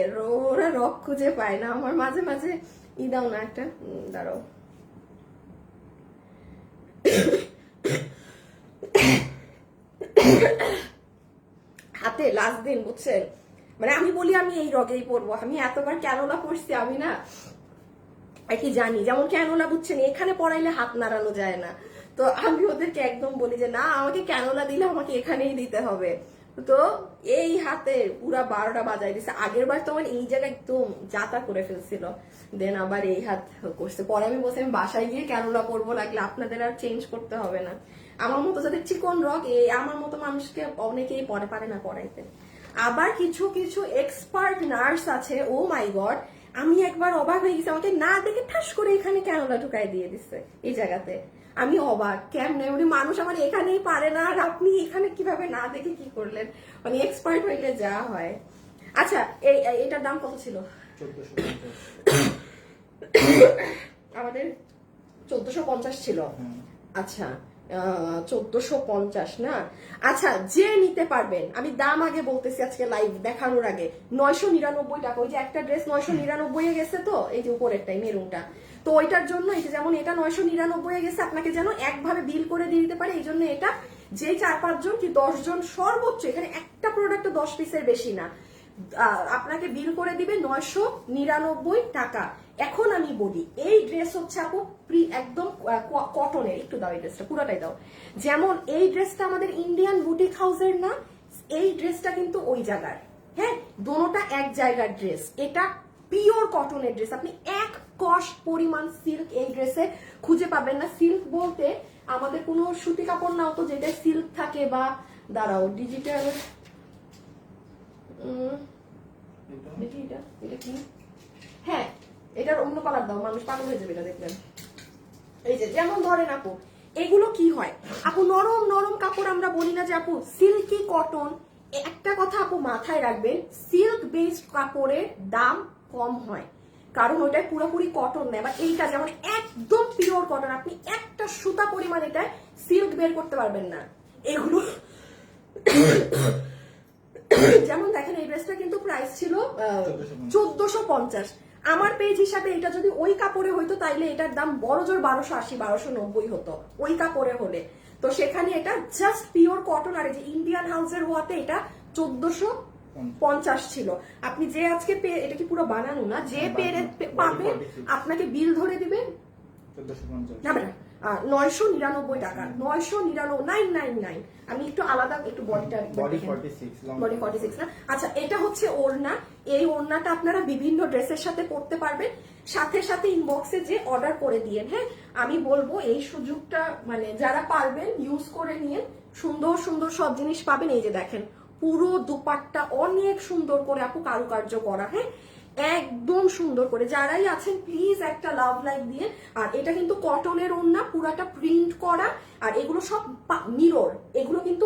ওরা রক খুঁজে পায় না। আমার মাঝে মাঝে দাও না একটা, দাঁড়াও। হাতে লাস্ট দিন বুঝছেন, মানে আমি বলি আমি এই রগেই পরবো। আমি এতবার ক্যানোলা পরছি, আমি না আর কি জানি। যেমন ক্যানোলা বুঝছেন, এখানে পরাইলে হাত নাড়ানো যায় না, তো আমি ওদেরকে একদম বলি যে না, আমাকে ক্যানোলা দিলে আমাকে এখানেই দিতে হবে। তো এই হাতে পুরা 12টা বাজাই দিছে। আগের বার তো আমার এই জায়গায় একদম যাতা করে ফেলছিল, দেন আবার এই হাত করছে। পরে আমি বলছি আমি বাসায় গিয়ে ক্যানোলা পরবো, লাগলে আপনাদের আর চেঞ্জ করতে হবে না। আমার মতো যাদের চিকন রগ, আমার মতো মানুষকে অনেকেই পারে না পরাইতে। আবার কিছু কিছু এক্সপার্ট নার্স আছে, ও মাই গড, আমি একবার অবাক হয়ে গেছি। আমাকে না দেখে ঠাস করে এখানে ক্যানোলা ঢুকাই দিয়ে দিচ্ছে এই জায়গাতে। আমি অবাক, কেমনে উনি মানুষ আমার এখানেই পারে না, আর আপনি এখানে কিভাবে না দেখে কি করলেন? মানে এক্সপার্ট হইলে যা হয়। আচ্ছা, এটার দাম কত ছিল? 1450। আমাদের 1450 ছিল। আচ্ছা, 1450 না? আচ্ছা, যে নিতে পারবেন, আমি দাম আগে বলতেছি আজকে লাইভ দেখানোর আগে। 999 টাকা। ওই যে একটা ড্রেস 999 এ গেছে, তো এই যে উপরেরটাই মেরুনটা, তো ওইটার জন্য এই যে যেমন এটা 999 এ গেছে, আপনাকে যেন একভাবে বিল করে দিয়ে দিতে পারে। এই জন্য এটা যে 4-5 জন কি 10 জন সর্বোচ্চ, এখানে একটা প্রোডাক্ট 10 পিসের বেশি না, আপনাকে বিল করে দিবে 999 টাকা। এখন আমি বলি, এই ড্রেস হচ্ছে আপু একদম কটনের। একটু দাও এই ড্রেসটা, পুরোটাই দাও। যেমন এই ড্রেসটা আমাদের ইন্ডিয়ান বুটিক হাউসের না, এই ড্রেসটা কিন্তু ওই জায়গার। হ্যাঁ, দোনোটা এক জায়গার ড্রেস। এটা পিওর কটনের ড্রেস, আপনি 1 কষ পরিমাণ সিল্ক এই ড্রেসে খুঁজে পাবেন না। সিল্ক বলতে আমাদের কোনো সুতি কাপড় নাও তো যেটা সিল্ক থাকে, বা দাঁড়াও ডিজিটাল, এটা কি? হ্যাঁ, এটার অন্য কালার দাও, মানুষ পাগল হয়ে যাবে এটা দেখবেন। এই যে যেমন ধরেন আপু, এগুলো কি হয় আপু, নরম নরম কাপড় আমরা বলি না যে আপু সিল্কি কটন। একটা কথা আপু মাথায় রাখবেন, সিল্ক বেসড কাপড়ের দাম কম হয়, কারণ ওইটাই পুরোপুরি কটন নেয়। বাট এইটা যেমন একদম পিওর কটন, আপনি একটা সুতা পরিমাণ এটায় সিল্ক বের করতে পারবেন না। এগুলো যেমন দেখেন এই ড্রেসটা কিন্তু প্রাইস ছিল 1450। আমার পেজ হিসাবে এটা যদি ওই কাপড়ে হইতো তাইলে এটার দাম বড় জোর 1280 1290 হতো ওই কাপড়ে হলে। তো সেখানে এটা জাস্ট পিওর কটন, আর এই যে ইন্ডিয়ান হাউসের হওয়াতে এটা 1450 ছিল। আপনি যে আজকে এটা কি পুরো বানানো না, যে পাবে আপনাকে বিল ধরে দিবে 999 টাকা, 999। আমি একটু আলাদা একটু বডিটা বডি 46 লং বডি 46 না। আচ্ছা এটা হচ্ছে ওড়না, এই ওড়নাটা আপনারা বিভিন্ন ড্রেসের সাথে পরতে পারবেন। সাথে সাথে ইনবক্সে যে অর্ডার করে দিয়েন, হ্যাঁ আমি বলবো এই সুযোগটা মানে যারা পারবেন ইউজ করে নিয়ে সুন্দর সুন্দর সব জিনিস পাবেন। এই যে দেখেন পুরো দুপাট্টা অনেক সুন্দর করে আপু কারুকার্য করা, হ্যাঁ একদম সুন্দর করে। যারাই আছেন প্লিজ একটা লাভ লাইক দিয়ে। আর এটা কিন্তু কটনের ওড়না, পুরাটা প্রিন্ট করা, আর এগুলো সব মিরর, এগুলো কিন্তু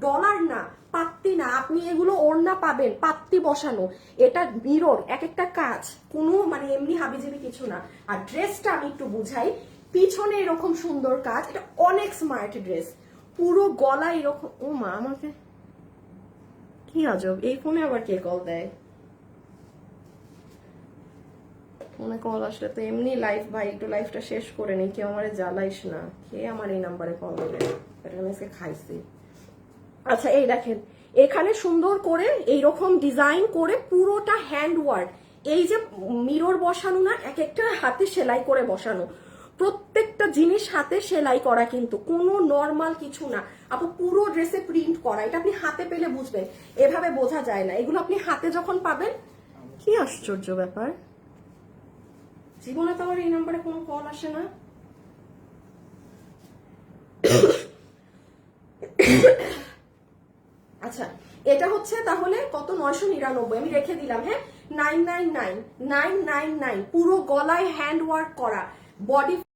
ডলার না, পাত্তি না। আপনি এগুলো ওড়না পাবেন পাত্তি বসানো, এটা মিরর, এক একটা কাজ, কোনো মানে এমনি হাবিজাবি কিছু না। আর ড্রেসটা আমি একটু বুঝাই, পিছনে এরকম সুন্দর কাজ, এটা অনেক স্মার্ট ড্রেস, পুরো গলা এরকম। ও মা, আমাকে কি আজব, এই ফোনে আবার কে কল দেয়? মনে কল আসলে তো এমনি লাইফ, ভাই একটু লাইফটা শেষ করে নেই, কেউ আমারে জ্বালাইস না, কে আমার এই নাম্বারে কল দেবে, এটা আমি আজকে খাইছি। আচ্ছা এই দেখেন এখানে সুন্দর করে এইরকম ডিজাইন করে পুরোটা হ্যান্ড ওয়ার্ক, এই যে মিরর বসানো না, এক একটা হাতে সেলাই করে বসানো, প্রত্যেকটা জিনিস হাতে সেলাই করা, কিন্তু কোনো নর্মাল কিছু না আপু, পুরো ড্রেসে প্রিন্ট করা। এটা আপনি হাতে পেলে বুঝবেন, এভাবে বোঝা যায় না। এগুলো আপনি হাতে যখন পাবেন, কি আশ্চর্য ব্যাপার, জীবনে তো আমার এই নাম্বারে কোনো কল আসে না। আচ্ছা এটা হচ্ছে তাহলে কত, 999, আমি রেখে দিলাম, হ্যাঁ 999 পুরো গলায় হ্যান্ড ওয়ার্ক করা, বডি